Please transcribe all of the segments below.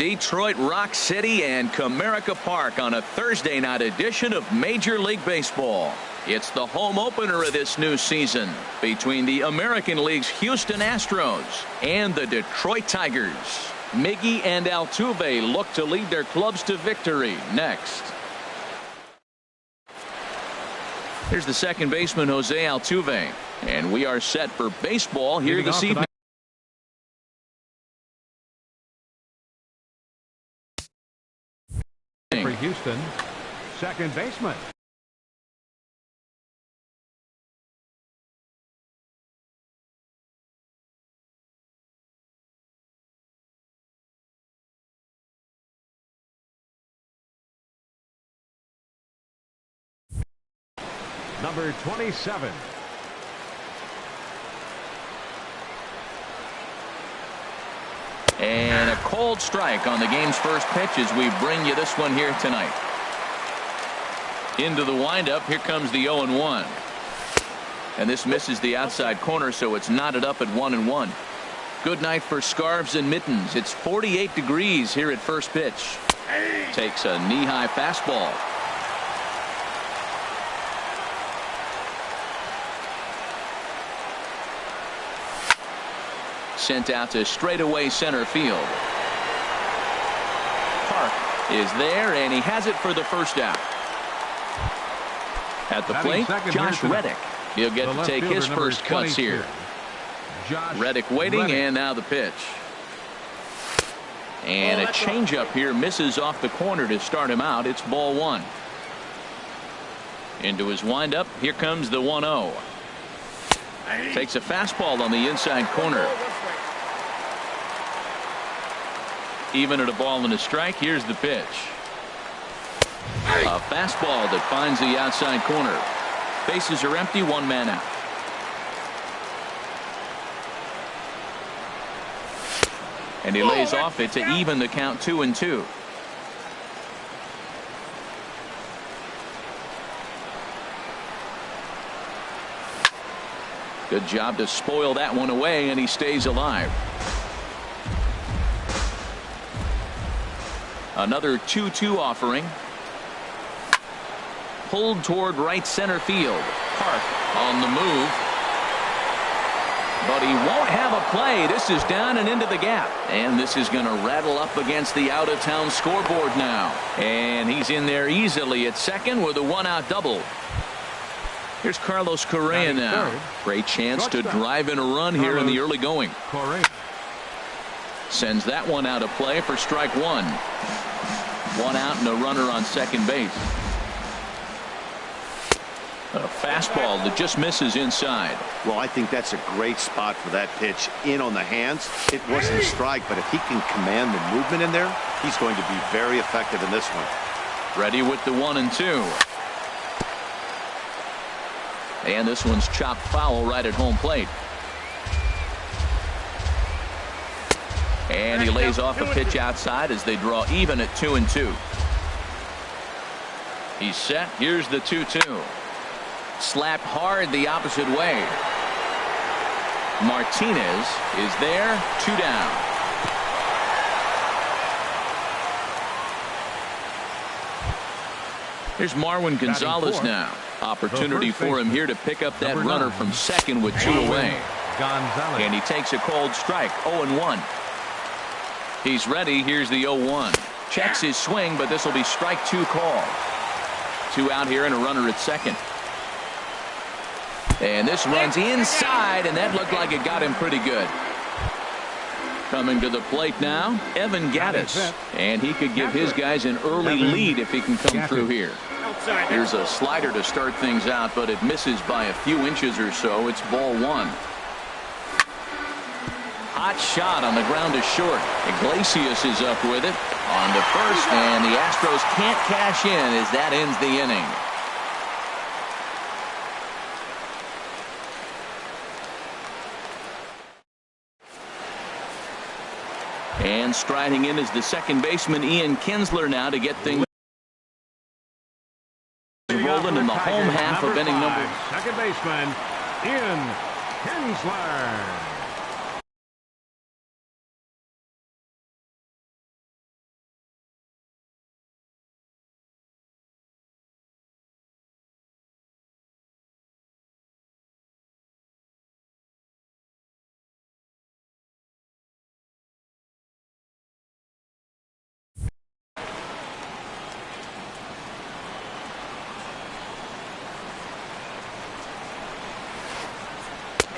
Detroit Rock City and Comerica Park on a Thursday night edition of Major League Baseball. It's the home opener of this new season between the American League's Houston Astros and the Detroit Tigers. Miggy and Altuve look to lead their clubs to victory next. Here's the second baseman, Jose Altuve, and we are set for baseball here this evening. For Houston, second baseman. Number 27. And a cold strike on the game's first pitch as we bring you this one here tonight. Into the windup. Here comes the 0-1. And this misses the outside corner, so it's knotted up at 1-1. Good night for scarves and mittens. It's 48 degrees here at first pitch. Takes a knee-high fastball. Sent out to straightaway center field. Park is there, and he has it for the first out. At the plate, Josh Reddick. He'll get to take his first cuts here. Reddick waiting, and now the pitch. And a changeup here misses off the corner to start him out. It's ball one. Into his windup. Here comes the 1-0. Takes a fastball on the inside corner. Even at a ball and a strike. Here's the pitch. A fastball that finds the outside corner. Bases are empty. One man out. And he lays off it to even the count 2-2. Good job to spoil that one away, and he stays alive. Another 2-2 offering. Pulled toward right center field. Park on the move. But he won't have a play. This is down and into the gap. And this is going to rattle up against the out-of-town scoreboard now. And he's in there easily at second with a one-out double. Here's Carlos Correa now. Great chance to drive in a run here in the early going. Sends that one out of play for strike one. One out and a runner on second base. A fastball that just misses inside. Well, I think that's a great spot for that pitch. In on the hands. It wasn't a strike, but if he can command the movement in there, he's going to be very effective in this one. Ready with the 1-2. And this one's chopped foul right at home plate. And he lays off a pitch outside as they draw even at 2-2. He's set. Here's the 2-2. Slapped hard the opposite way. Martinez is there. 2 down. Here's Marwin Gonzalez now. Opportunity for him here to pick up that runner from second with 2 away. And he takes a cold strike. 0-1. He's ready. Here's the 0-1. Checks his swing, but this will be strike 2 call. 2 out here and a runner at second. And this runs inside, and that looked like it got him pretty good. Coming to the plate now, Evan Gattis. And he could give his guys an early lead if he can come through here. Here's a slider to start things out, but it misses by a few inches or so. It's ball one. Hot shot on the ground to short. Iglesias is up with it on the first, and the Astros can't cash in as that ends the inning. And striding in is the second baseman Ian Kinsler now to get things rolling in the home half of inning number. Second baseman Ian Kinsler.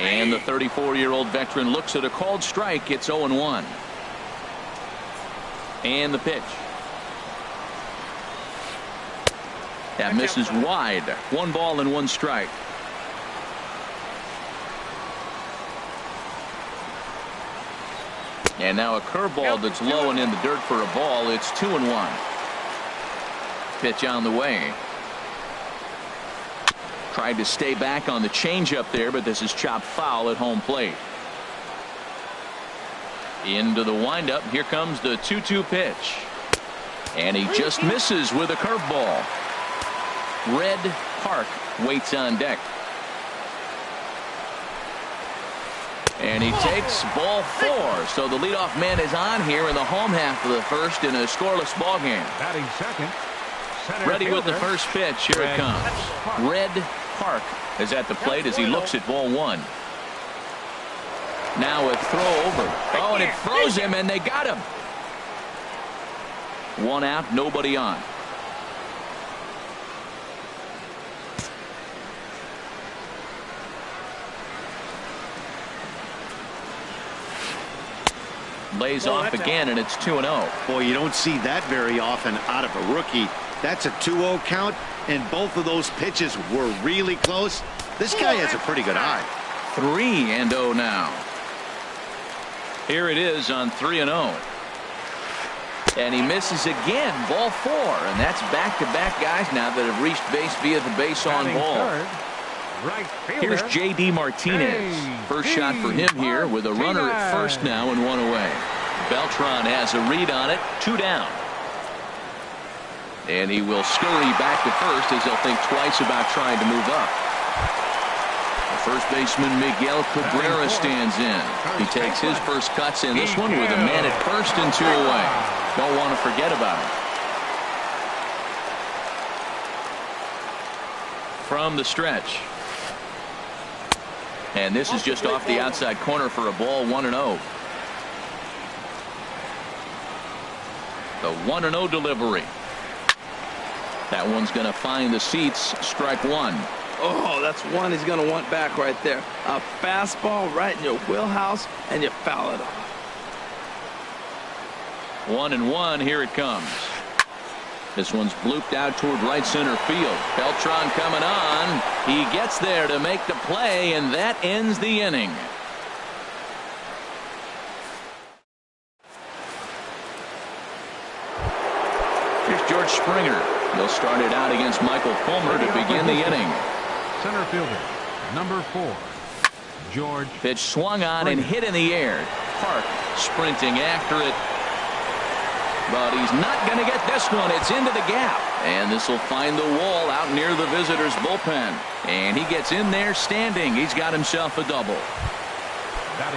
And the 34-year-old veteran looks at a called strike. It's 0-1. And the pitch. That misses wide. 1 ball and 1 strike. And now a curveball that's low and in the dirt for a ball. It's 2-1. Pitch on the way. Tried to stay back on the changeup there, but this is chopped foul at home plate. Into the windup. Here comes the 2-2 pitch. And he just misses with a curveball. Red Park waits on deck. And he takes ball 4. So the leadoff man is on here in the home half of the first in a scoreless ball game. Batting second. Ready with the first pitch. Here it comes. Red Park is at the plate as he looks at ball 1. Now a throw over. Oh, and it froze him, and they got him. 1 out, nobody on. Lays off again, and it's 2-0. Boy, you don't see that very often out of a rookie. That's a 2-0 count, and both of those pitches were really close. This guy has a pretty good eye. 3-0 now. Here it is on 3-0. And he misses again. Ball 4. And that's back-to-back guys now that have reached base via the base on ball. Right Here's J.D. Martinez. First shot for him here with a runner at first now and 1 away. Beltran has a read on it. 2 down. And he will scurry back to first as he'll think twice about trying to move up. The first baseman Miguel Cabrera stands in. He takes his first cuts in this one with a man at first and 2 away. Don't want to forget about him. From the stretch. And this is just off the outside corner for a ball. 1-0. The 1-0 delivery. That one's going to find the seats. Strike 1. Oh, that's one he's going to want back right there. A fastball right in your wheelhouse, and you foul it off. 1-1. Here it comes. This one's blooped out toward right center field. Beltran coming on. He gets there to make the play, and that ends the inning. Here's George Springer. He'll start it out against Michael Fulmer to begin the inning. Center fielder, number 4, George. Pitch swung on and hit in the air. Park sprinting after it. But he's not going to get this one. It's into the gap. And this will find the wall out near the visitors' bullpen. And he gets in there standing. He's got himself a double.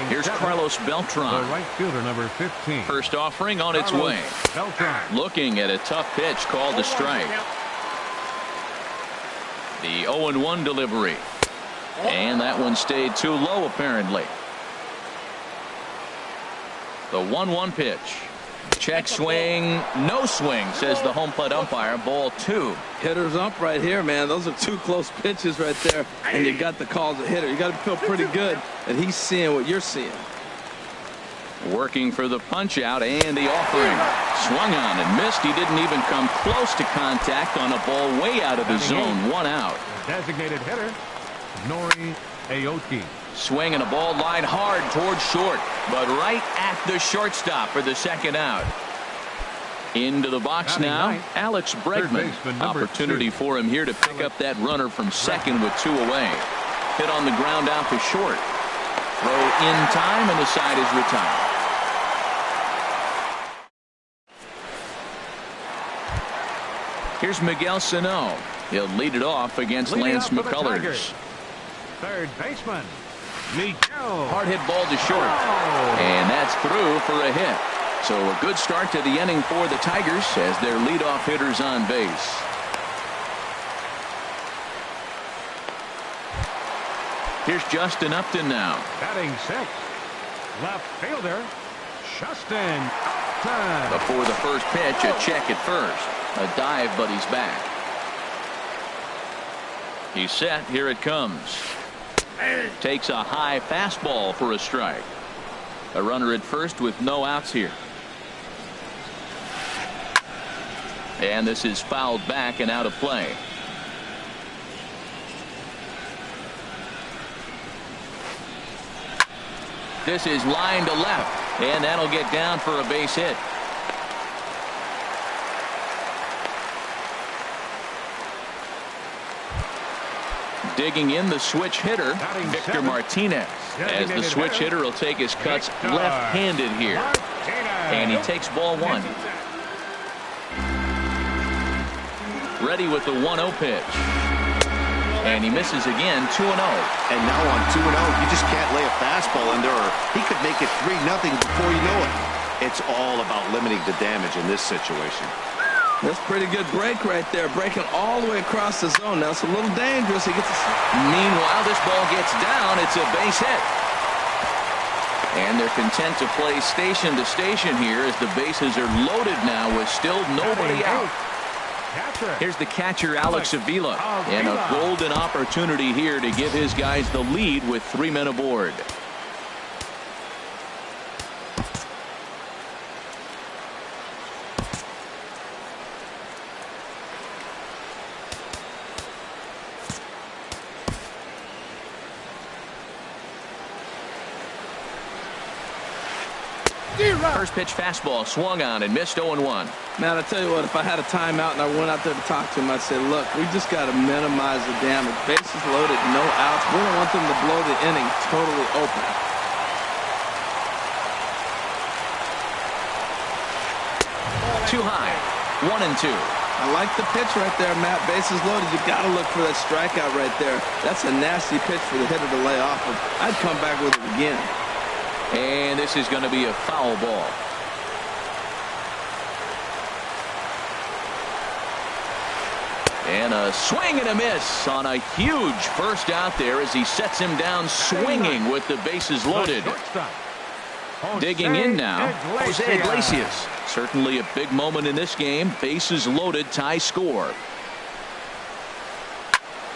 Here's Carlos Beltran. The right fielder, number 15. First offering on its way. Beltran. Looking at a tough pitch called a strike. The 0-1 delivery. And that one stayed too low apparently. The 1-1 pitch. Check swing, no swing, says the home plate umpire. Ball 2. Hitter's up right here, man. Those are 2 close pitches right there, and you got the call as a hitter. You got to feel pretty good that he's seeing what you're seeing. Working for the punch out and the offering. Swung on and missed. He didn't even come close to contact on a ball way out of the zone. 1 out. Designated hitter, Nori Aoki. Swing and a ball line hard towards short, but right at the shortstop for the 2nd out. Into the box now, Alex Bregman. Opportunity for him here to pick up that runner from second with 2 away. Hit on the ground out to short. Throw in time, and the side is retired. Here's Miguel Sano. He'll lead it off against Lance McCullers. Third baseman, Miguel. Hard hit ball to short. And that's through for a hit. So a good start to the inning for the Tigers as their leadoff hitter's on base. Here's Justin Upton now. Batting 6th, left fielder, Justin Upton. Before the first pitch, a check at first. A dive, but he's back. He's set. Here it comes. Takes a high fastball for a strike. A runner at first with no outs here. And this is fouled back and out of play. This is line to left, and that'll get down for a base hit. Digging in the switch hitter, Victor Martinez. As the switch hitter will take his cuts left-handed here. And he takes ball one. Ready with the 1-0 pitch. And he misses again, 2-0. And now on 2-0, you just can't lay a fastball in there, or he could make it 3-0 before you know it. It's all about limiting the damage in this situation. That's pretty good break right there, breaking all the way across the zone. Now it's a little dangerous. He gets. Meanwhile, this ball gets down. It's a base hit. And they're content to play station to station here as the bases are loaded now with still nobody out. Here's the catcher, Alex Avila, and a golden opportunity here to give his guys the lead with 3 men aboard. First pitch fastball swung on and missed 0-1. Man, I tell you what, if I had a timeout and I went out there to talk to him, I'd say, look, we just got to minimize the damage. Bases loaded, no outs. We don't want them to blow the inning totally open. Too high. 1-2. I like the pitch right there, Matt. Bases loaded. You got to look for that strikeout right there. That's a nasty pitch for the hitter to lay off of. I'd come back with it again. And this is going to be a foul ball. And a swing and a miss on a huge first out there as he sets him down swinging with the bases loaded. Digging in now, Jose Iglesias. Certainly a big moment in this game. Bases loaded, tie score.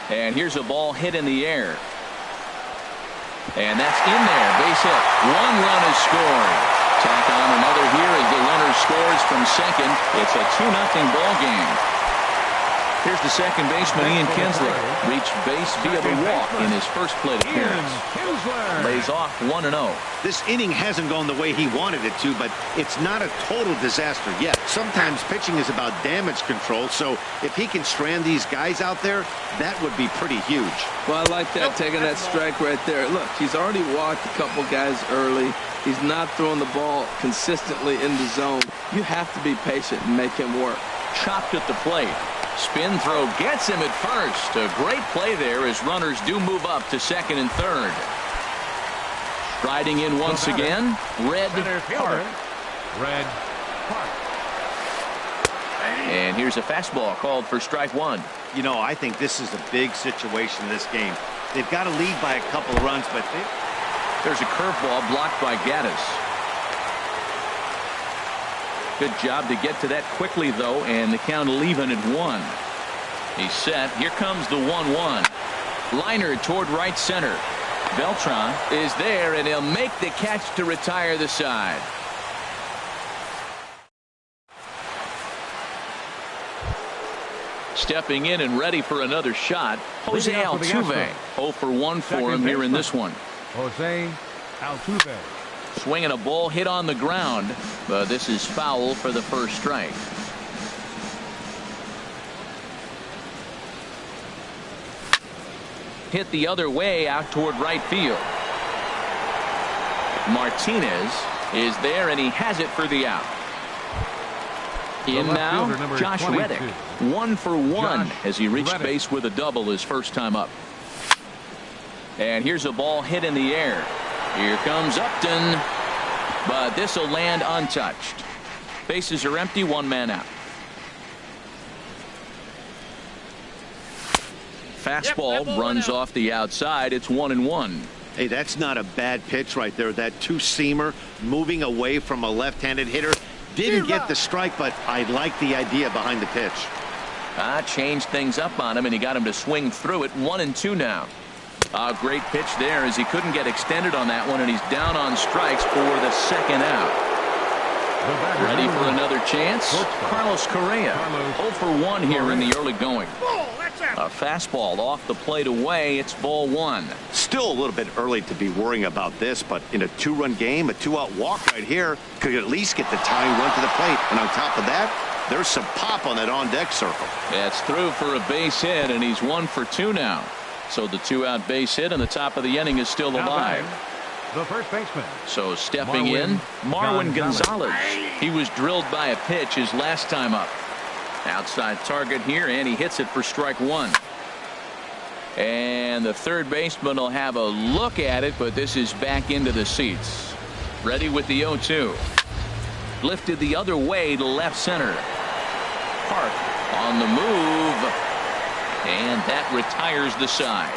And here's a ball hit in the air. And that's in there, base hit. 1 run is scored. Tack on another here as the runner scores from second. It's a 2-0 ball game. Here's the second baseman, Ian Kinsler. Reached base via the walk in his first plate appearance. Lays off 1-0. This inning hasn't gone the way he wanted it to, but it's not a total disaster yet. Sometimes pitching is about damage control, so if he can strand these guys out there, that would be pretty huge. Well, I like that, taking that strike right there. Look, he's already walked a couple guys early. He's not throwing the ball consistently in the zone. You have to be patient and make him work. Chopped at the plate. Spin throw gets him at first. A great play there as runners do move up to second and third. Riding in once again, Red Park. Red Park. And here's a fastball called for strike one. You know, I think this is a big situation in this game. They've got to lead by a couple of runs, but there's a curveball blocked by Gaddis. Good job to get to that quickly, though, and the count even at 1. He's set. Here comes the 1-1. Liner toward right center. Beltran is there, and he'll make the catch to retire the side. Stepping in and ready for another shot, Jose Altuve. 0 for 1 for him here in this one. Jose Altuve. Swinging a ball hit on the ground, but this is foul for the first strike. Hit the other way out toward right field. Martinez is there, and he has it for the out. In now, Josh Reddick. 1 for 1 as he reached base with a double his first time up. And here's a ball hit in the air. Here comes Upton, but this will land untouched. Bases are empty, 1 man out. Fastball runs off the outside. It's 1-1. Hey, that's not a bad pitch right there. That two-seamer moving away from a left-handed hitter. Didn't get the strike, but I like the idea behind the pitch. Changed things up on him, and he got him to swing through it. 1-2 now. A great pitch there as he couldn't get extended on that one, and he's down on strikes for the second out. Ready for another chance? Carlos Correa, 0 for 1 here in the early going. A fastball off the plate away. It's ball 1. Still a little bit early to be worrying about this, but in a 2-run game, a 2-out walk right here could at least get the tying run to the plate. And on top of that, there's some pop on that on-deck circle. It's through for a base hit, and he's 1 for 2 now. So the 2-out base hit, and the top of the inning is still alive. The first baseman. So stepping in, Marwin Gonzalez. He was drilled by a pitch his last time up. Outside target here, and he hits it for strike 1. And the third baseman will have a look at it, but this is back into the seats. Ready with the 0-2. Lifted the other way to left center. Park on the move, and that retires the side.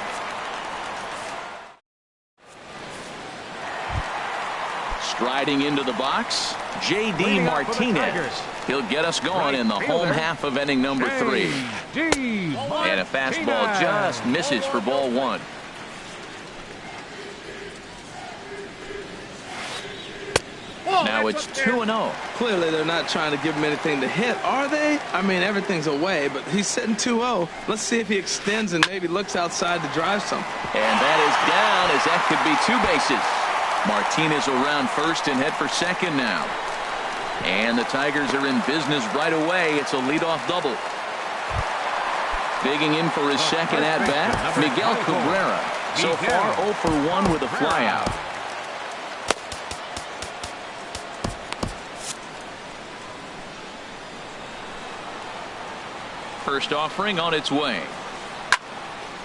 Striding into the box, J.D. Martinez. He'll get us going in the home half of inning number 3. And a fastball just misses for ball 1. Now it's 2-0. Clearly they're not trying to give him anything to hit, are they? I mean, everything's away, but he's sitting 2-0. Let's see if he extends and maybe looks outside to drive something. And that is down, as that could be 2 bases. Martinez will round first and head for second now. And the Tigers are in business right away. It's a leadoff double. Digging in for his second at-bat, Miguel Cabrera. So far 0 for 1 with a flyout. First offering on its way.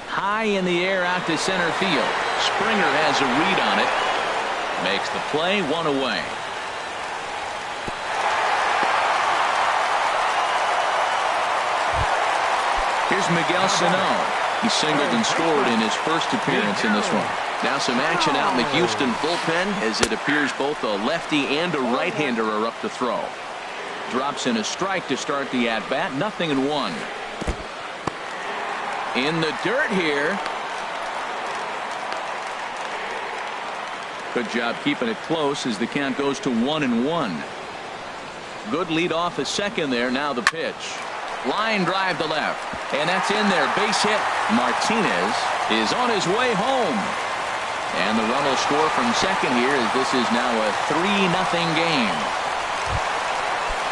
High in the air out to center field. Springer has a read on it. Makes the play, 1 away. Here's Miguel Sano. He singled and scored in his first appearance in this one. Now some action out in the Houston bullpen, as it appears both a lefty and a right-hander are up to throw. Drops in a strike to start the at-bat. 0-1. In the dirt here. Good job keeping it close as the count goes to 1-1. Good lead off a second there. Now the pitch. Line drive to left. And that's in there. Base hit. Martinez is on his way home. And the run will score from second here, as this is now a 3-0 game.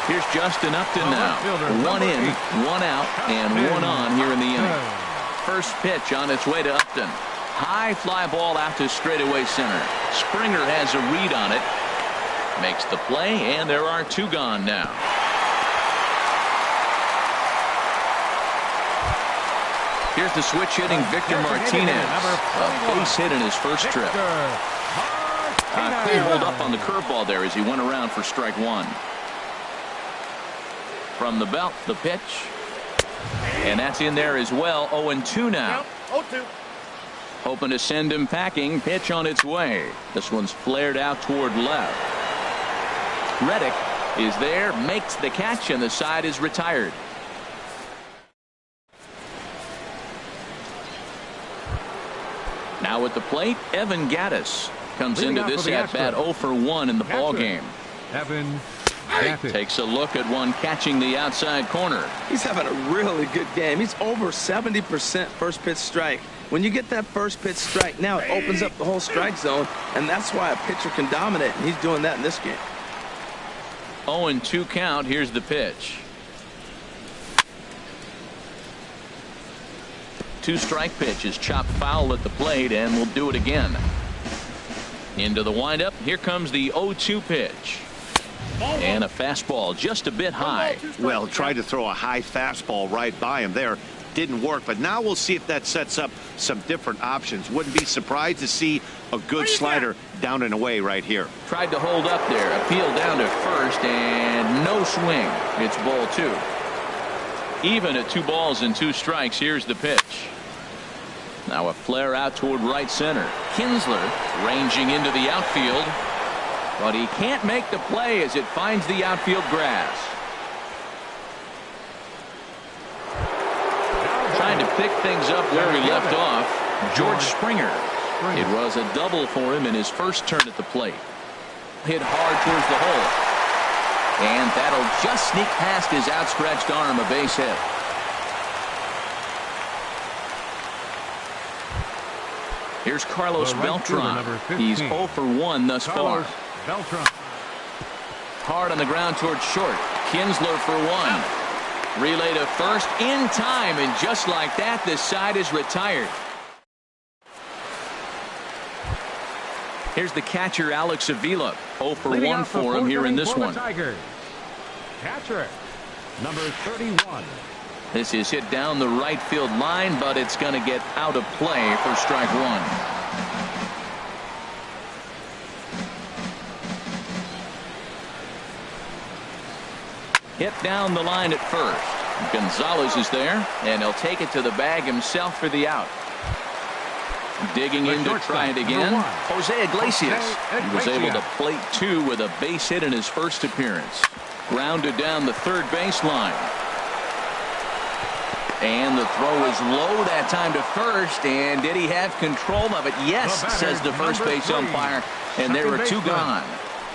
Here's Justin Upton now. 1 in, 1 out, and 1 on here in the inning. First pitch on its way to Upton. High fly ball out to straightaway center. Springer has a read on it. Makes the play, and there are 2 gone now. Here's the switch hitting Victor Martinez. A base hit in his first trip. Clean hold up on the curveball there as he went around for strike 1. From the belt, the pitch. And that's in there as well. 0-2 now. 0-2. Hoping to send him packing. Pitch on its way. This one's flared out toward left. Reddick is there, makes the catch, and the side is retired. Now at the plate, Evan Gattis comes into this at-bat 0 for 1 in the ball game. Evan Gattis takes a look at one catching the outside corner. He's having a really good game. He's over 70% first pitch strike. When you get that first pitch strike, now it opens up the whole strike zone, and that's why a pitcher can dominate, and he's doing that in this game. 0-2 count. Here's the pitch. 2-strike pitch is chopped foul at the plate, and we'll do it again. Into the windup. Here comes the 0-2 pitch. And a fastball just a bit high. Well, tried to throw a high fastball right by him there. Didn't work, but now we'll see if that sets up some different options. Wouldn't be surprised to see a good slider down and away right here. Tried to hold up there. Appeal down to first, and no swing. It's ball 2. Even at 2 balls and 2 strikes. Here's the pitch. Now a flare out toward right center. Kinsler ranging into the outfield, but he can't make the play as it finds the outfield grass. Trying to pick things up where he left off. George Springer. It was a double for him in his first turn at the plate. Hit hard towards the hole. And that'll just sneak past his outstretched arm, a base hit. Here's Carlos Beltran. He's 0 for 1 thus far. Hard on the ground towards short. Kinsler for 1. Relay to first in time, and just like that, the side is retired. Here's the catcher, Alex Avila. 0 for 1 for him here in this one. Catcher, number 31. This is hit down the right field line, but it's going to get out of play for strike 1. Hit down the line at first. Gonzalez is there, and he'll take it to the bag himself for the out. Digging in to try it again, Jose Iglesias. He was able to plate 2 with a base hit in his first appearance. Grounded down the third baseline. And the throw is low that time to first. And did he have control of it? Yes, says the first base umpire. And there were 2 gone.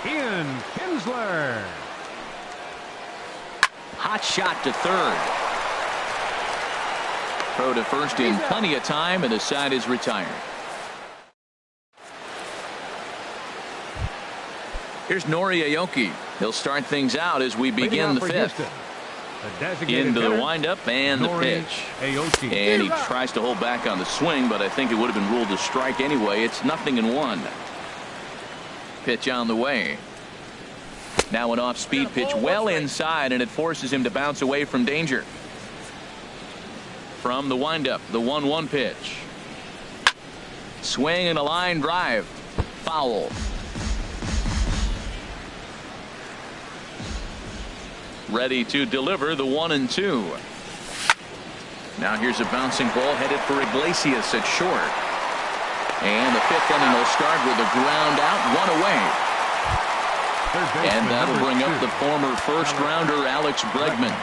Ian Kinsler. Hot shot to third. Throw to first in plenty of time, and the side is retired. Here's Nori Aoki. He'll start things out as we begin the 5th. Into the windup and the pitch. And he tries to hold back on the swing, but I think it would have been ruled a strike anyway. It's 0-1. Pitch on the way. Now an off-speed pitch well inside, and it forces him to bounce away from danger. From the windup, the 1-1 pitch. Swing and a line drive. Foul. Ready to deliver the 1-2. Now here's a bouncing ball headed for Iglesias at short. And the 5th inning will start with a ground out, 1 away. And that'll bring up the former first-rounder Alex Bregman.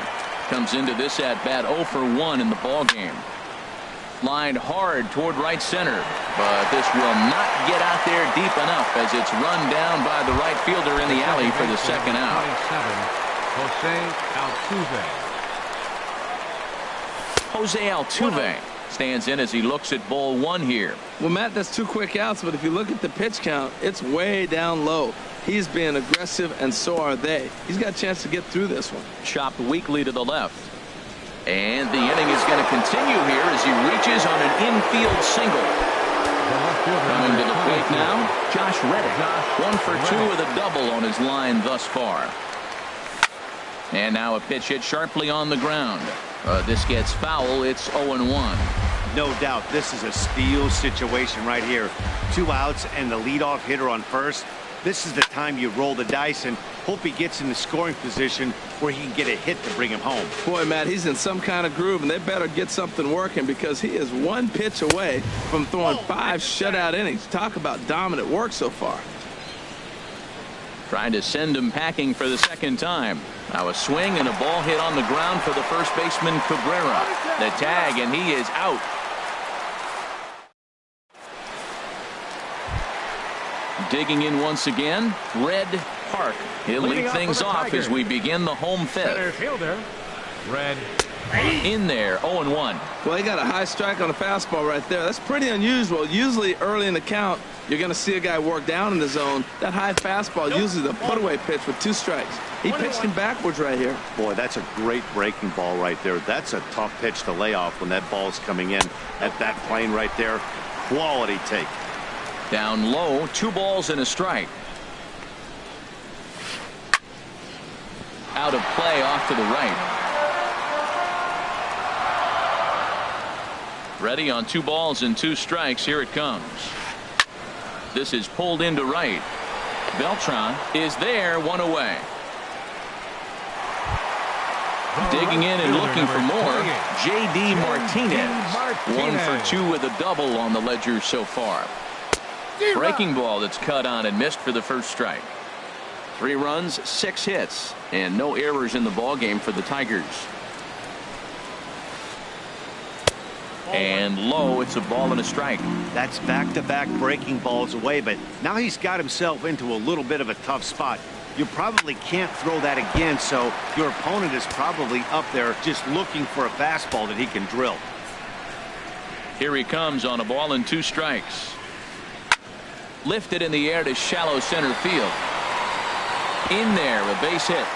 Comes into this at-bat 0 for 1 in the ballgame. Lined hard toward right center, but this will not get out there deep enough as it's run down by the right fielder in the alley for the second out. Jose Altuve stands in as he looks at ball 1 here. Well, Matt, that's 2 quick outs, but if you look at the pitch count, it's way down low. He's being aggressive, and so are they. He's got a chance to get through this one. Chopped weakly to the left. And the inning is going to continue here as he reaches on an infield single. Coming to the plate now, Josh Reddick. 1 for 2 with a double on his line thus far. And now a pitch hit sharply on the ground. This gets foul. It's 0-1. No doubt this is a steal situation right here. 2 outs and the leadoff hitter on first. This is the time you roll the dice and hope he gets in the scoring position where he can get a hit to bring him home. Boy, Matt, he's in some kind of groove, and they better get something working because he is 1 pitch away from throwing 5 shutout innings. Talk about dominant work so far. Trying to send him packing for the second time. Now a swing and a ball hit on the ground for the first baseman Cabrera. The tag, and he is out. Digging in once again, Red Park. He'll lead things off as we begin the home 5th. Center fielder, Red. In there, 0-1. Well, he got a high strike on a fastball right there. That's pretty unusual. Usually early in the count, you're going to see a guy work down in the zone. That high fastball, usually the put-away pitch with 2 strikes. He pitched him backwards right here. Boy, that's a great breaking ball right there. That's a tough pitch to lay off when that ball's coming in at that plane right there. Quality take. Down low, 2 balls and a strike. Out of play off to the right. Ready on 2 balls and 2 strikes. Here it comes. This is pulled into right. Beltran is there, 1 away. Digging in and looking for more. J.D. Martinez. 1 for 2 with a double on the ledger so far. Breaking ball that's cut on and missed for the first strike. 3 runs, 6 hits, and no errors in the ball game for the Tigers. And low, it's a ball and a strike. That's back-to-back breaking balls away, but now he's got himself into a little bit of a tough spot. You probably can't throw that again, so your opponent is probably up there just looking for a fastball that he can drill. Here he comes on a ball and 2 strikes. Lifted in the air to shallow center field. In there, a base hit.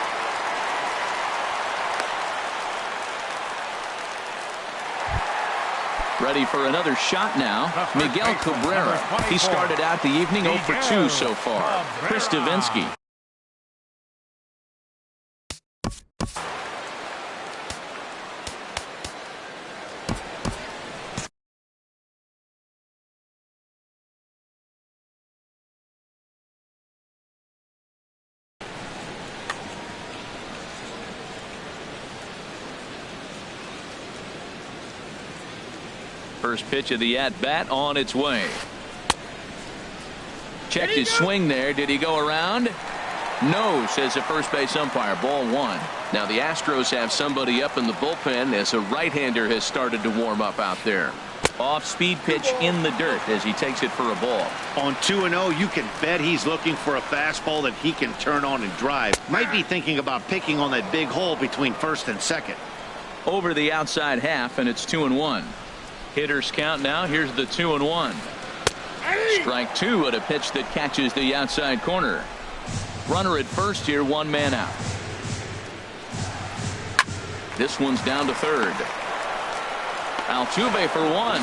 Ready for another shot now. Miguel Cabrera. He started out the evening 0 for 2 so far. Chris Davinsky. First pitch of the at-bat on its way. Checked his swing there. Did he go around? No, says the first base umpire. Ball 1. Now the Astros have somebody up in the bullpen as a right-hander has started to warm up out there. Off-speed pitch in the dirt as he takes it for a ball. On 2-0, you can bet he's looking for a fastball that he can turn on and drive. Might be thinking about picking on that big hole between first and second. Over the outside half, and it's 2-1. Hitters count now. Here's the 2-1. Strike 2 at a pitch that catches the outside corner. Runner at first here, 1 man out. This one's down to third. Altuve for 1.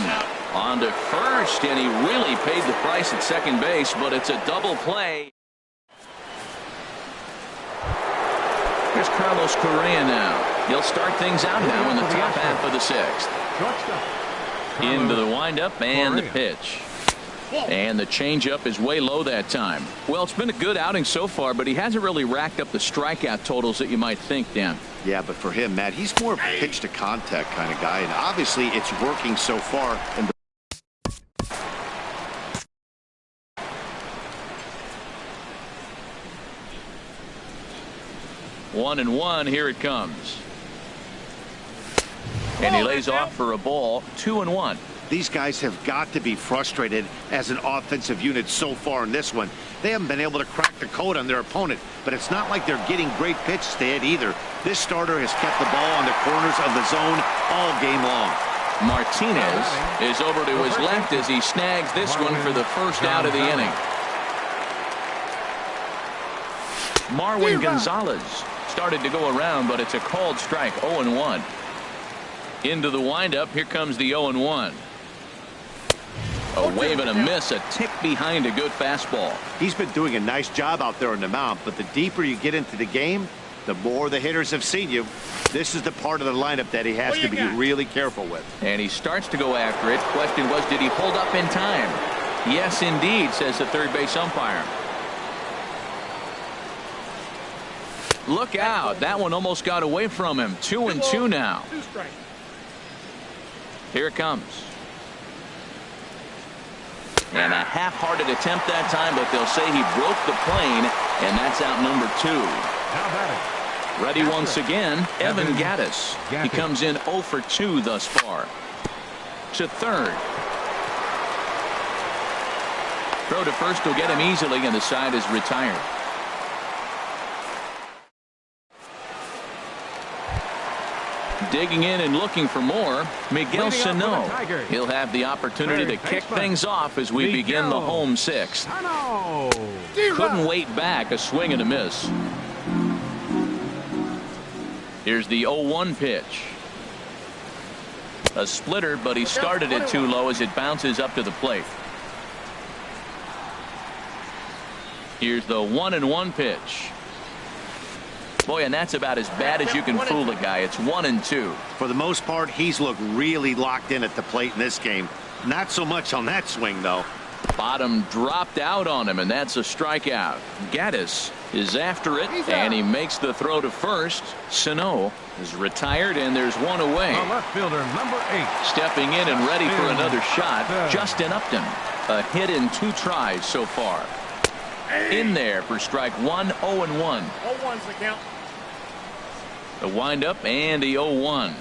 On to first, and he really paid the price at second base, but it's a double play. Here's Carlos Correa now. He'll start things out now in the top half of the 6th. Into the windup and the pitch. And the changeup is way low that time. Well, it's been a good outing so far, but he hasn't really racked up the strikeout totals that you might think, Dan. Yeah, but for him, Matt, he's more of a pitch to contact kind of guy, and obviously it's working so far. And 1-1, here it comes. And he lays off for a ball. 2-1. These guys have got to be frustrated as an offensive unit so far in this one. They haven't been able to crack the code on their opponent, but it's not like they're getting great pitches to hit either. This starter has kept the ball on the corners of the zone all game long. Martinez is over to his left as he snags this one for the first out of the inning. Marwin Gonzalez started to go around, but it's a called strike. 0-1. Into the windup. Here comes the 0-1. A wave and a miss, a tick behind a good fastball. He's been doing a nice job out there on the mound, but the deeper you get into the game, the more the hitters have seen you. This is the part of the lineup that he has to be really careful with. And he starts to go after it. Question was, did he hold up in time? Yes, indeed, says the third base umpire. Look out. That one almost got away from him. 2-2 now. Here it comes. And a half-hearted attempt that time, but they'll say he broke the plane, and that's out number 2. Ready once again, Evan Gattis. He comes in 0 for 2 thus far. To third. Throw to first will get him easily, and the side is retired. Digging in and looking for more, Miguel Sano. He'll have the opportunity to kick things off as we begin the home 6th. Couldn't wait back, a swing and a miss. Here's the 0-1 pitch. A splitter, but he started it too low as it bounces up to the plate. Here's the 1-1 pitch. Boy, and that's about as bad as you can fool a guy. It's 1-2. For the most part, he's looked really locked in at the plate in this game. Not so much on that swing, though. Bottom dropped out on him, and that's a strikeout. Gattis is after it, and he makes the throw to first. Sano is retired, and there's one away. Left fielder, number 8. Stepping in and ready for another shot, Justin Upton. A hit in 2 tries so far. In there for strike 1, 0-1. 0-1's the count. The windup and the 0-1.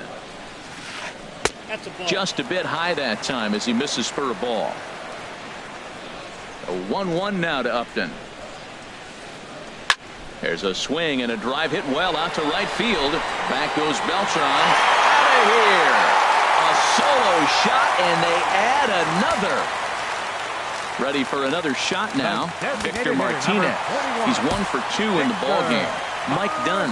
Just a bit high that time as he misses for a ball. A 1-1 now to Upton. There's a swing and a drive hit well out to right field. Back goes Beltran. Out of here. A solo shot, and they add another. Ready for another shot now. Victor Martinez. He's 1 for 2 in the ballgame. Mike Dunn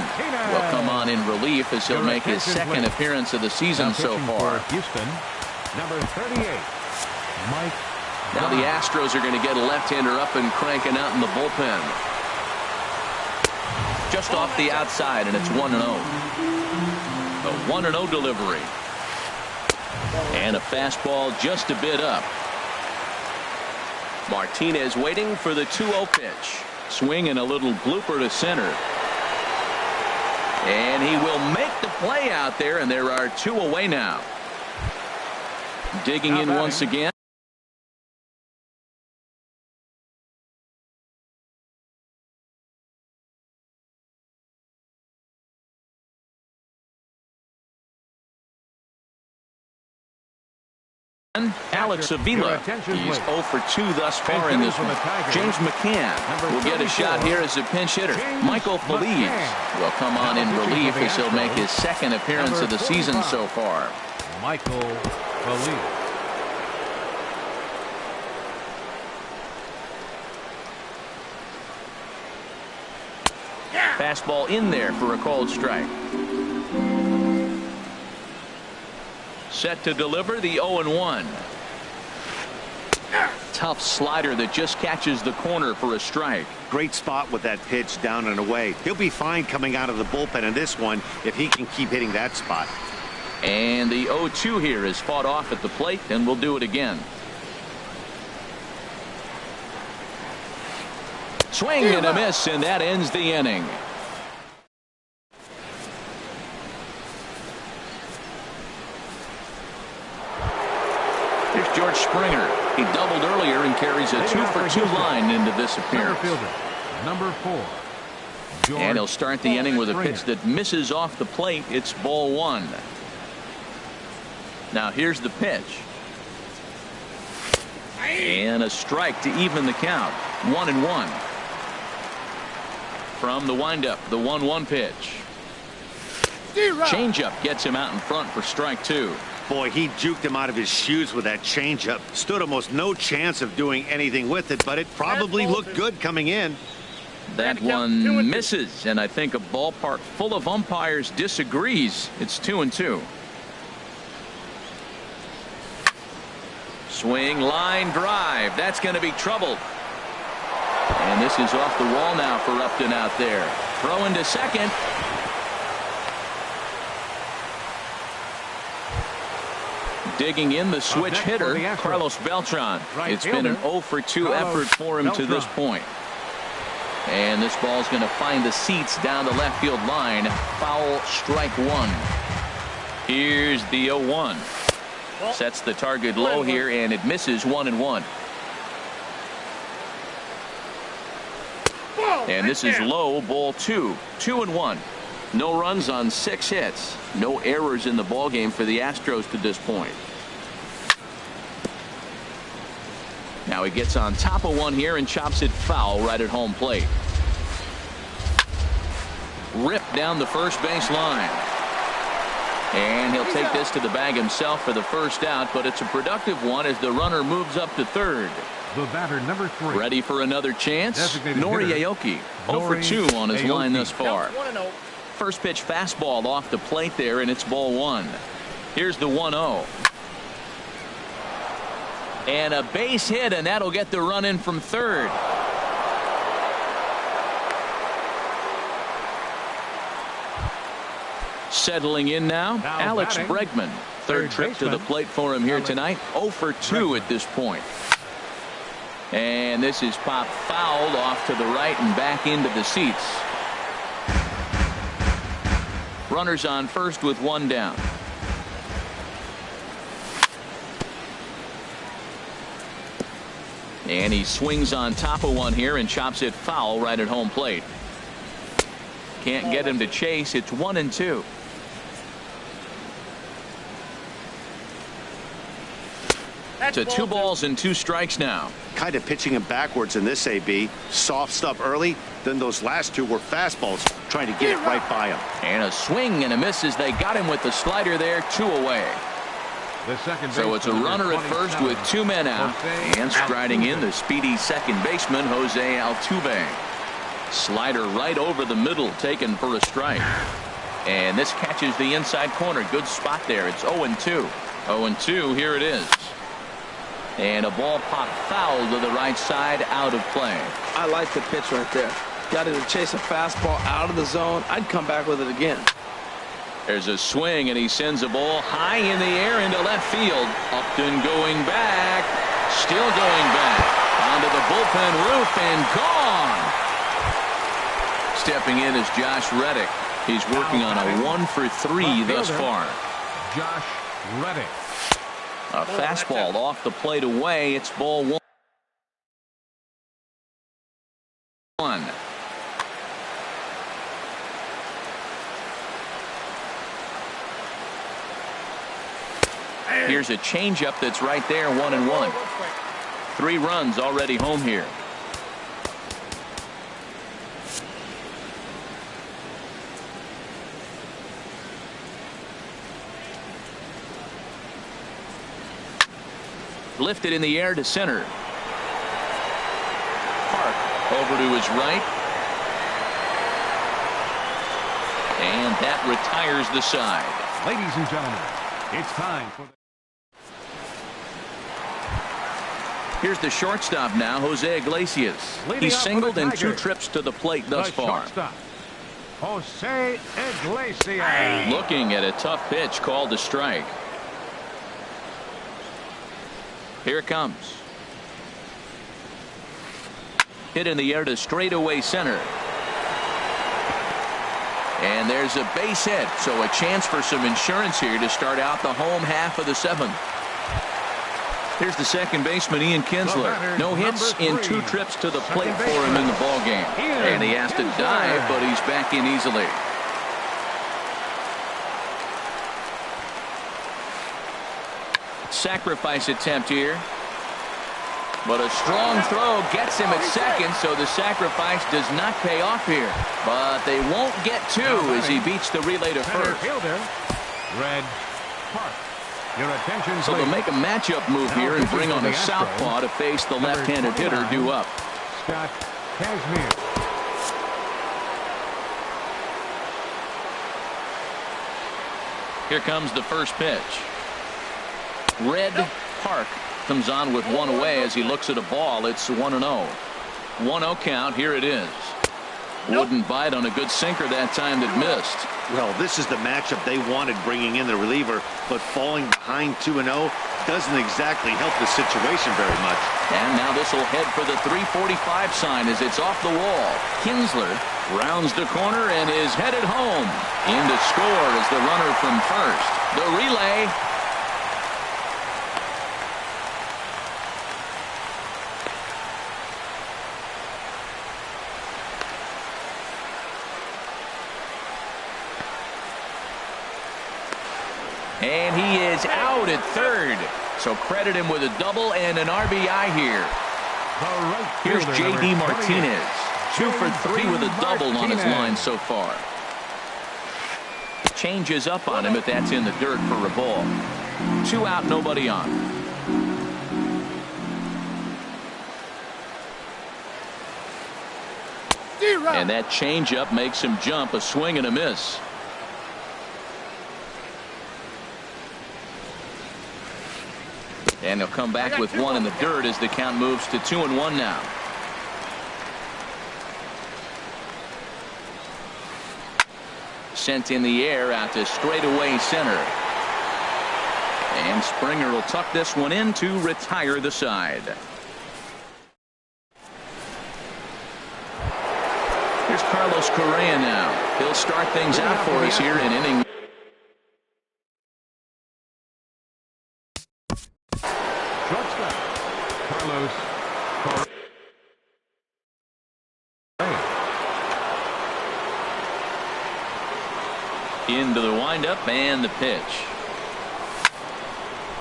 will come on in relief as he'll make his second appearance of the season so far. Houston, number 38, Mike. Now the Astros are going to get a left-hander up and cranking out in the bullpen. Just off the outside, and it's 1-0. A 1-0 delivery. And a fastball just a bit up. Martinez waiting for the 2-0 pitch. Swing and a little blooper to center. And he will make the play out there, and there are 2 away now. Digging in once again. Alex Avila. He's 0 for 2 thus far in this one. James McCann will get a shot here as a pinch hitter. Michael Feliz will come on in relief as he'll make his second appearance of the season so far. Michael Feliz. Fastball in there for a called strike. Set to deliver the 0-1. Tough slider that just catches the corner for a strike. Great spot with that pitch down and away. He'll be fine coming out of the bullpen in this one if he can keep hitting that spot. And the 0-2 here is fought off at the plate, and we'll do it again. Swing and a miss, and that ends the inning. Here's George Springer. He doubled earlier and carries a 2 for 2 line into this appearance. Number 4. George. And he'll start the inning with a pitch that misses off the plate. It's ball 1. Now here's the pitch. And a strike to even the count. 1-1. From the windup, the 1-1 pitch. Changeup gets him out in front for strike 2. Boy, he juked him out of his shoes with that changeup. Stood almost no chance of doing anything with it, but it probably looked good coming in. That one misses, and I think a ballpark full of umpires disagrees. It's 2-2. Swing, line drive. That's going to be trouble. And this is off the wall now for Upton out there. Throw into second. Digging in the switch hitter, Carlos Beltran. It's been an 0 for 2 effort for him to this point. And this ball's going to find the seats down the left field line. Foul, strike 1. Here's the 0-1. Sets the target low here, and it misses. 1-1. And this is low, ball 2. 2-1. No runs on 6 hits. No errors in the ballgame for the Astros to this point. Now he gets on top of one here and chops it foul right at home plate. Ripped down the first base line. And he'll take this to the bag himself for the first out, but it's a productive one as the runner moves up to third. The batter, number 3. Ready for another chance? Nori Aoki, 0 for 2 on his line thus far. First pitch fastball off the plate there, and it's ball 1. Here's the 1-0. And a base hit, and that'll get the run in from third. Settling in now, Alex Bregman. Third trip to the plate for him here tonight. 0 for 2 at this point. And this is popped fouled off to the right and back into the seats. Runners on first with 1 down. And he swings on top of one here and chops it foul right at home plate. Can't get him to chase. It's 1-2. To 2 balls and 2 strikes now. Kind of pitching him backwards in this AB. Soft stuff early, then those last 2 were fastballs, trying to get it right by him. And a swing and a miss as they got him with the slider there, 2 away. So it's a runner at first with 2 men out. And striding in the speedy second baseman, Jose Altuve. Slider right over the middle, taken for a strike. And this catches the inside corner. Good spot there. It's 0-2. 0-2, here it is. And a ball popped foul to the right side, out of play. I like the pitch right there. Got it to chase a fastball out of the zone. I'd come back with it again. There's a swing, and he sends a ball high in the air into left field. Upton going back. Still going back. Onto the bullpen roof and gone. Stepping in is Josh Reddick. He's working on a 1 for 3 thus far. Josh Reddick. A fastball off the plate away. It's ball 1. Here's a changeup that's right there, 1-1. 3 runs already home here. Lifted in the air to center. Park over to his right. And that retires the side. Ladies and gentlemen, it's time for the... Here's the shortstop now, Jose Iglesias. He's singled in 2 trips to the plate thus far. Jose Iglesias. Looking at a tough pitch called a strike. Here it comes. Hit in the air to straightaway center. And there's a base hit, so a chance for some insurance here to start out the home half of the 7th. Here's the second baseman, Ian Kinsler. No hits in 2 trips to the plate for him in the ballgame. And he has to dive, but he's back in easily. Sacrifice attempt here. But a strong throw gets him at second, so the sacrifice does not pay off here. But they won't get 2 as he beats the relay to first. Red Park. Your attention, so they'll make a matchup move here and bring on a southpaw to face the left-handed hitter due up. Scott Kazmir. Here comes the first pitch. Red Park comes on with 1 away as he looks at a ball. It's 1-0. 1-0 count. Here it is. Wouldn't bite on a good sinker that time that missed. Well, this is the matchup they wanted, bringing in the reliever, but falling behind 2-0 doesn't exactly help the situation very much. And now this will head for the 345 sign as it's off the wall. Kinsler rounds the corner and is headed home. In to score is the runner from first. The relay. And he is out at third. So credit him with a double and an RBI here. Here's J.D. Martinez. 2 for 3 with a double on his line so far. Changes up on him, but that's in the dirt for a ball. 2 out, nobody on. And that changeup makes him jump, a swing and a miss. And he'll come back with 1 in the dirt as the count moves to 2-1 now. Sent in the air out to straightaway center. And Springer will tuck this one in to retire the side. Here's Carlos Correa now. He'll start things out for us here in inning. Into the windup and the pitch.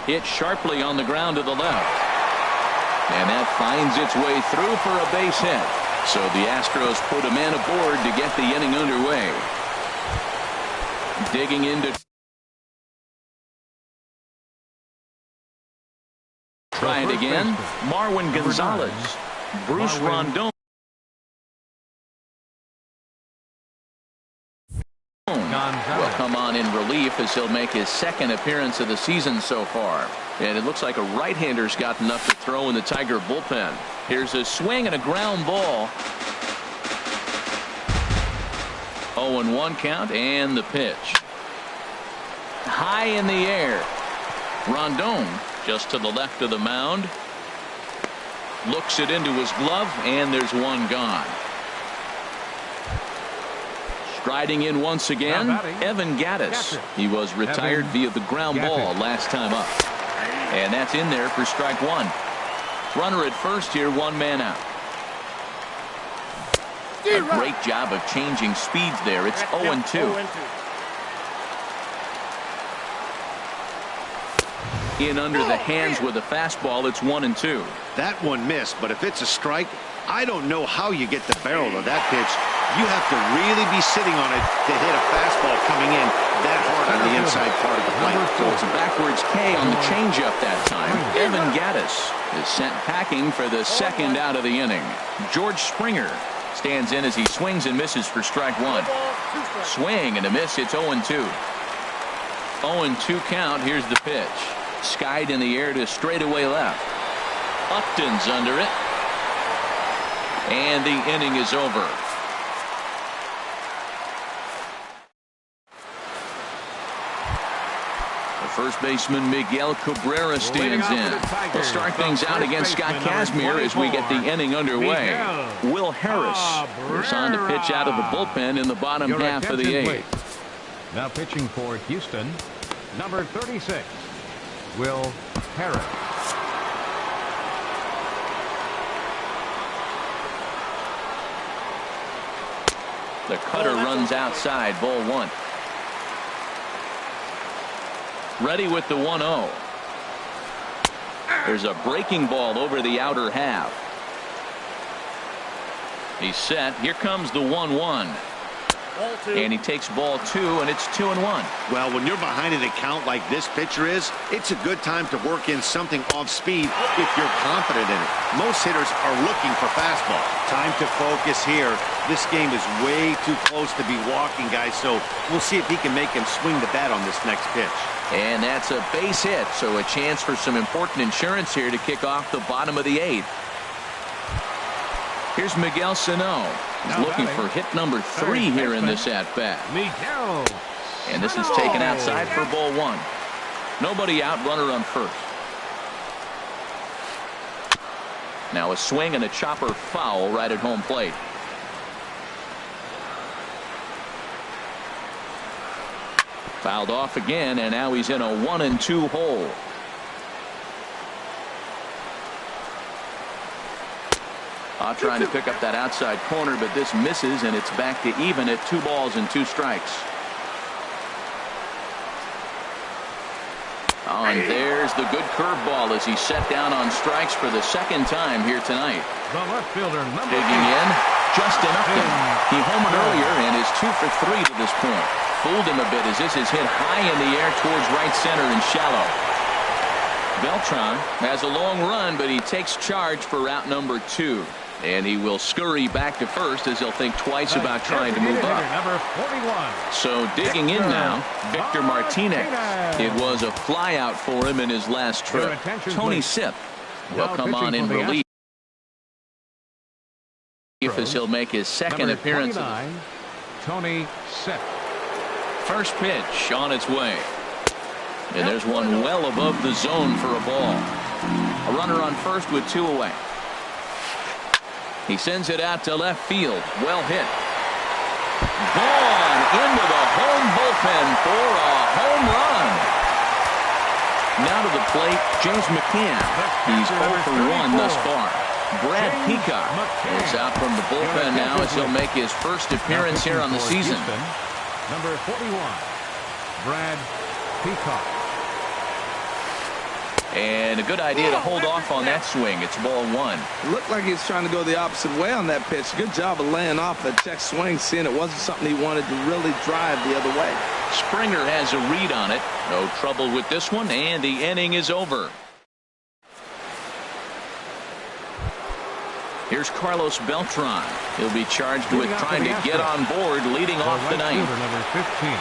Hit sharply on the ground to the left. And that finds its way through for a base hit. So the Astros put a man aboard to get the inning underway. Digging into. Try it again. Marwin Gonzalez. Bruce Rondon. Will come on in relief as he'll make his second appearance of the season so far. And it looks like a right-hander's got enough to throw in the Tiger bullpen. Here's a swing and a ground ball. 0-1 count and the pitch. High in the air. Rondon just to the left of the mound. Looks it into his glove, and there's one gone. Striding in once again, Evan Gattis. He was retired via the ground ball last time up. And that's in there for strike one. Runner at first here, one man out. A great job of changing speeds there. It's 0-2. In under the hands with a fastball, it's 1-2. That one missed, but if it's a strike, I don't know how you get the barrel of that pitch. You have to really be sitting on it to hit a fastball coming in that hard on the inside part of the plate. So it's a backwards K on the changeup that time. Evan Gattis is sent packing for the second out of the inning. George Springer stands in as he swings and misses for strike one. Swing and a miss. It's 0-2. 0-2 count. Here's the pitch. Skied in the air to straightaway left. Upton's under it. And the inning is over. The first baseman Miguel Cabrera stands in. We'll start things out against Scott Kazmir as we get the inning underway. Will Harris is on to pitch out of the bullpen in the bottom half of the eighth. Now pitching for Houston, number 36, Will Harris. The cutter runs outside, ball one. Ready with the 1-0. There's a breaking ball over the outer half. He's set. Here comes the 1-1. And he takes ball two, and it's 2-1. Well, when you're behind an account like this pitcher is, it's a good time to work in something off speed if you're confident in it. Most hitters are looking for fastball. Time to focus here. This game is way too close to be walking, guys, so we'll see if he can make him swing the bat on this next pitch. And that's a base hit, so a chance for some important insurance here to kick off the bottom of the eighth. Here's Miguel Sano. He's looking for hit number 3 here in this at-bat. And this is taken outside for ball one. Nobody out, runner on first. Now a swing and a chopper foul right at home plate. Fouled off again, and now he's in a 1-2 hole. Trying to pick up that outside corner, but this misses, and it's back to even at 2 balls and 2 strikes. Oh, and there's the good curveball as he's set down on strikes for the second time here tonight. The left fielder, digging in, Justin Upton. He homered earlier and is 2 for 3 to this point. Fooled him a bit as this is hit high in the air towards right center and shallow. Beltran has a long run, but he takes charge for route number 2. And he will scurry back to first as he'll think twice about trying to move up. Number 41. So digging in now, Victor Martinez. It was a flyout for him in his last trip. Tony Sipp will come on in relief as he'll make his second appearance. Tony Sipp. First pitch on its way. And there's one well above the zone for a ball. A runner on first with 2 away. He sends it out to left field. Well hit. Gone into the home bullpen for a home run. Now to the plate, James McCann. He's 0 for 1 thus far. Brad Peacock is out from the bullpen now as he'll make his first appearance here on the season. Number 41, Brad Peacock. And a good idea to hold off on that swing. It's ball one. It looked like he was trying to go the opposite way on that pitch. Good job of laying off that check swing, seeing it wasn't something he wanted to really drive the other way. Springer has a read on it. No trouble with this one, and the inning is over. Here's Carlos Beltran. He'll be charged with trying to get on board leading off the ninth. Number 15.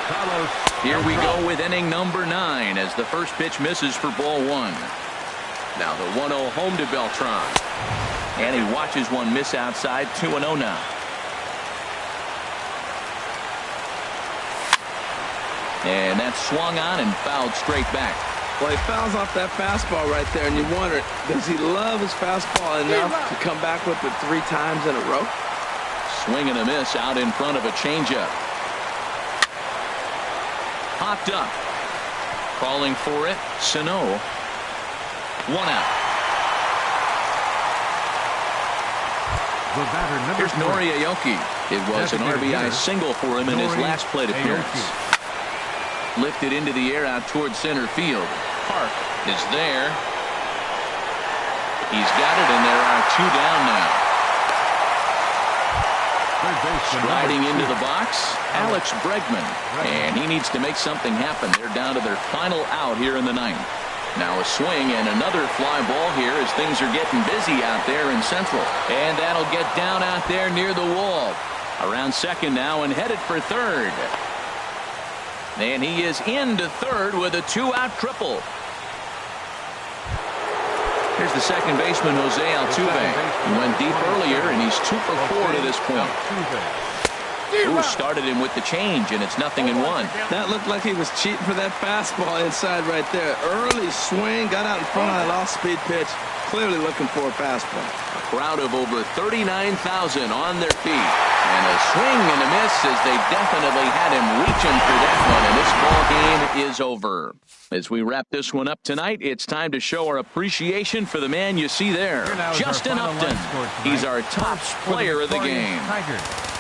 Carlos. Here we go with inning number 9 as the first pitch misses for ball one. Now the 1-0 home to Beltran. And he watches one miss outside. 2-0 now. And that's swung on and fouled straight back. Well, he fouls off that fastball right there, and you wonder, does he love his fastball enough to come back with it 3 times in a row? Swing and a miss out in front of a changeup. Popped up. Calling for it, Sano. 1 out. Here's Nori Aoki. It was an RBI single for him in his last plate appearance. Lifted into the air out towards center field. Park is there. He's got it, and there are 2 down now. Striding into the box, Alex Bregman. And he needs to make something happen. They're down to their final out here in the ninth. Now a swing and another fly ball here as things are getting busy out there in Central. And that'll get down out there near the wall. Around second now and headed for third. And he is into third with a 2-out triple. Here's the second baseman, Jose Altuve. He went deep earlier, and he's 2 for 4 to this point. Ooh, started him with the change, and it's 0-1. That looked like he was cheating for that fastball inside right there. Early swing, got out in front of that off-speed pitch. Clearly looking for a fastball. A crowd of over 39,000 on their feet. And a swing and a miss as they definitely had him reaching for that one. And this ball game is over. As we wrap this one up tonight, it's time to show our appreciation for the man you see there, Justin Upton. He's our top player of the game.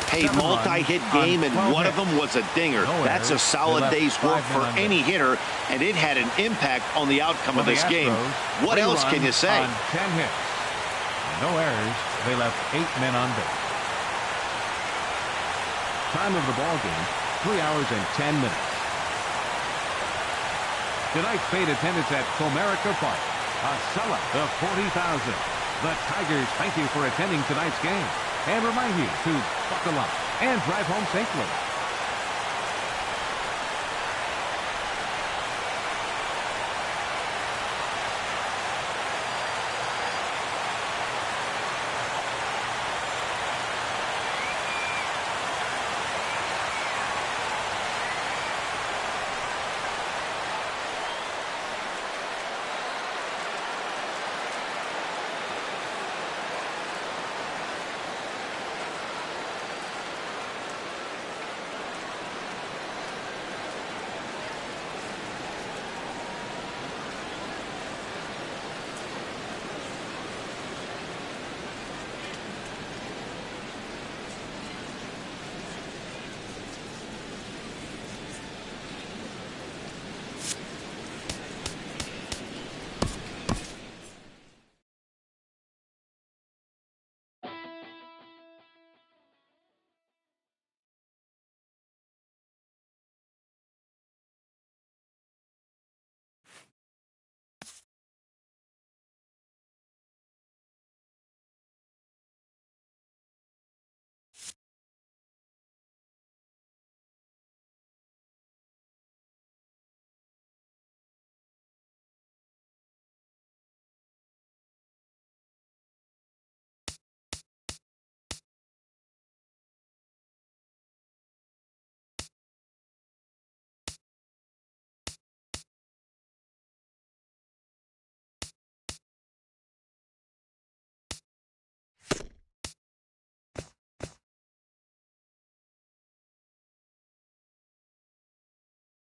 Hey, multi-hit game, and one of them was a dinger. That's a solid day's work for any hitter, and it had an impact on the outcome of this game. What else can you say? 10 hits. No errors. They left 8 men on base. Time of the ball game, 3 hours and 10 minutes. Tonight's paid attendance at Comerica Park. A sell-out of 40,000. The Tigers thank you for attending tonight's game and remind you to buckle up and drive home safely.